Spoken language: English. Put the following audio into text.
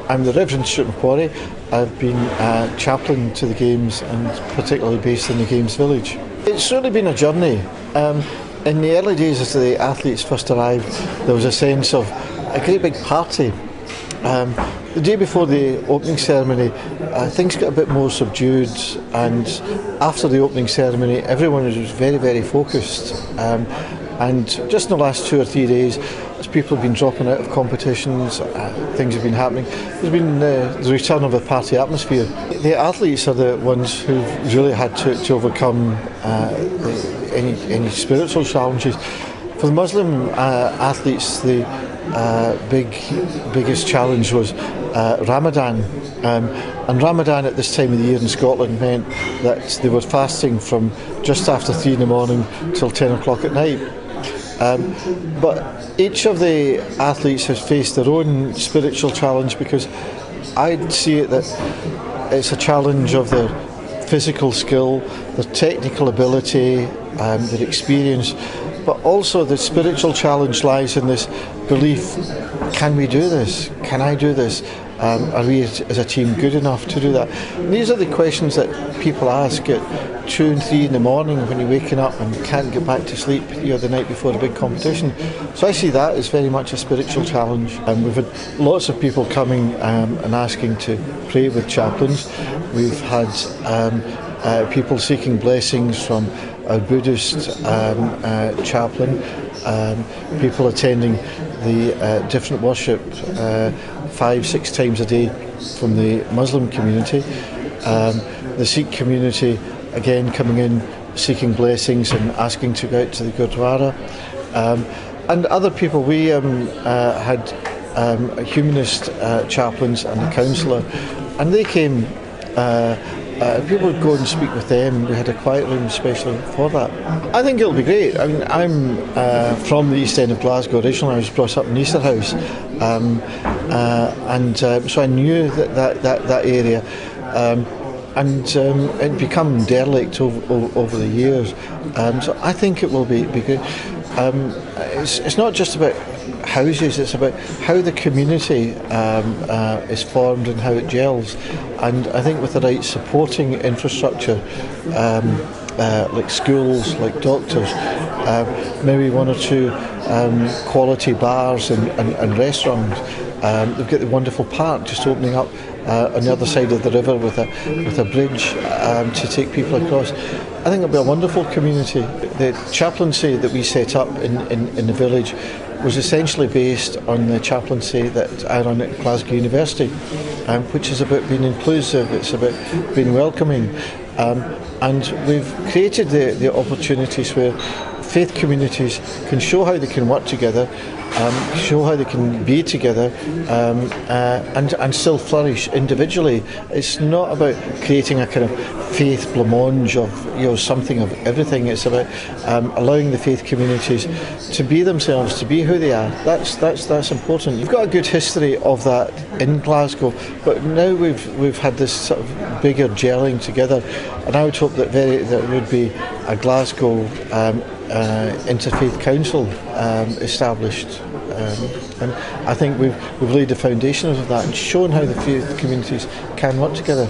I'm the Reverend Stuart McQuarrie. I've been chaplain to the Games and particularly based in the Games village. It's really been a journey. In the early days as the athletes first arrived, there was a sense of a great big party. The day before the opening ceremony, things got a bit more subdued, and after the opening ceremony everyone was very, very focused. And just in the last 2 or 3 days, as people have been dropping out of competitions, things have been happening, there's been the return of a party atmosphere. The athletes are the ones who've really had to overcome any spiritual challenges. For the Muslim athletes, the biggest challenge was Ramadan. And Ramadan at this time of the year in Scotland meant that they were fasting from just after 3 in the morning till 10 o'clock at night. But each of the athletes has faced their own spiritual challenge, because I'd see it that it's a challenge of their physical skill, their technical ability, their experience, but also the spiritual challenge lies in this belief: can we do this? Can I do this? Are we as a team good enough to do that? And these are the questions that people ask at 2 and 3 in the morning when you're waking up and can't get back to sleep, the night before a big competition. So I see that as very much a spiritual challenge. And we've had lots of people coming and asking to pray with chaplains. We've had people seeking blessings from a Buddhist chaplain, people attending the different worship 5-6 times a day from the Muslim community, the Sikh community again coming in seeking blessings and asking to go out to the Gurdwara, and other people. We had humanist chaplains and a counsellor, and they came. People would go and speak with them. We had a quiet room especially for that. I think it'll be great. I mean, I'm from the East End of Glasgow originally. I was brought up in Easterhouse, so I knew that area, and it'd become derelict over the years. So I think it will be good. It's not just about houses, it's about how the community is formed and how it gels. And I think with the right supporting infrastructure, like schools, like doctors, maybe 1 or 2 quality bars and restaurants. They've got the wonderful park just opening up on the other side of the river with a bridge to take people across. I think it'll be a wonderful community. The chaplaincy that we set up in the village was essentially based on the chaplaincy that I run at Glasgow University, which is about being inclusive, it's about being welcoming, and we've created the opportunities where faith communities can show how they can work together, show how they can be together, and still flourish individually. It's not about creating a kind of faith blancmange of something of everything. It's about allowing the faith communities to be themselves, to be who they are. That's important. You've got a good history of that in Glasgow, but now we've had this sort of bigger gelling together, and I would hope that there would be a Glasgow interfaith council established, and I think we've laid the foundations of that and shown how the faith communities can work together.